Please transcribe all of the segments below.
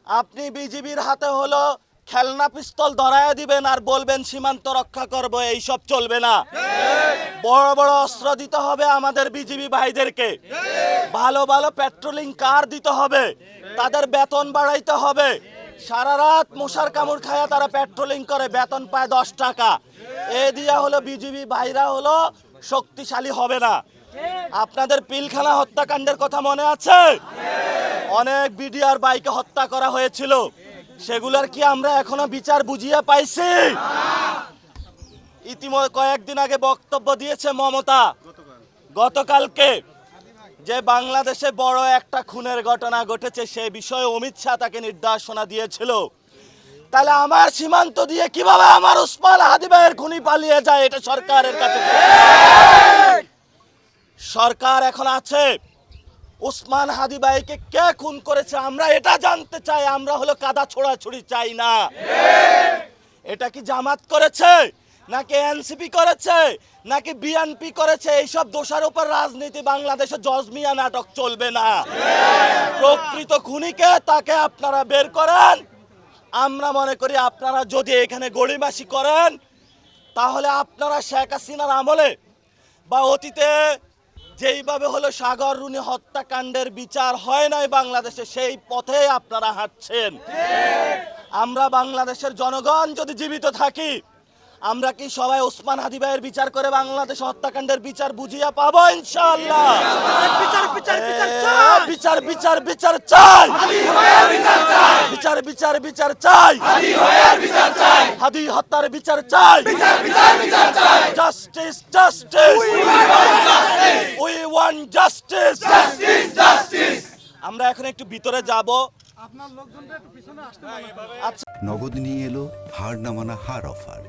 আপনি বিজিবির হাতে হলো খেলনা পিস্তল ধরায় দিবেন আর বলবেন সীমান্ত রক্ষা করব, এইসব চলবে না। বড় বড় অস্ত্র দিতে হবে আমাদের বিজিবি ভাইদেরকে, ভালো ভালো পেট্রোলিং কার দিতে হবে, তাদের বেতন বাড়াইতে হবে। সারা রাত মশার কামড় খায়া তারা পেট্রোলিং করে, বেতন পায় 10 টাকা। এ দিয়া হলো বিজিবি ভাইরা হলো শক্তিশালী হবে না। আপনাদের পিলখানা হত্যাকাণ্ডের কথা মনে আছে? অনেক বিডিআর বাইকে হত্যা করা হয়েছিল, সেগুলোর কি আমরা এখনো বিচার বুঝিয়ে পাইছি? ইতিমধ্যে কয়েকদিন আগে বক্তব্য দিয়েছে মমতা, গতকালকে, যে বাংলাদেশে বড় একটা খুনের ঘটনা ঘটেছে সে বিষয়ে অমিত শাহ তাকে নির্দেশনা দিয়েছিল। তাহলে আমার সীমান্ত দিয়ে কিভাবে আমার উসমান হাদি ভাইয়ের খুনি পালিয়ে যায়, এটা সরকারের কাছে। সরকার এখন আছে, উসমান হাদি ভাইকে কে খুন করেছে আমরা এটা জানতে চাই। আমরা হলো কাদা ছোড়াছুড়ি চাই না। এটা কি জামাত করেছে, নাকি এনসিপি করেছে, নাকি বিএনপি করেছে? এইসব দোষারোপের রাজনীতি বাংলাদেশে জজমিয়া নাটক চলবে না। প্রকৃত খুনিকে তাকে আপনারা বের করেন। আমরা মনে করি আপনারা যদি এখানে গড়িমাসি করেন তাহলে আপনারা শেখ হাসিনার আমলে বা অতীতে যেইভাবে হলো সাগর রুনি হত্যাকাণ্ডের বিচার হয় নাই বাংলাদেশে, সেই পথে আপনারা হাঁটছেন। আমরা বাংলাদেশের জনগণ যদি জীবিত থাকি, আমরা কি সবাই ওসমান হাদি ভাইয়ের বিচার করে বাংলাদেশ হত্যাকাণ্ডের বিচার বুঝিয়ে পাবো? ইনশাআল্লাহ। বিচার বিচার বিচার চাই, বিচার বিচার বিচার চাই, বিচার বিচার বিচার চাই, হাদি হত্যার বিচার চাই, justice justice, we want justice. আমরা এখন একটু ভিতরে যাব। আচ্ছা, নগদ নিয়ে এলো হার না মানা হার অফার।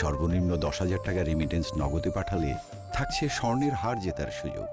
সর্বনিম্ন 10,000 টাকা রেমিটেন্স নগদে পাঠালে থাকছে স্বর্ণের হার জেতার সুযোগ।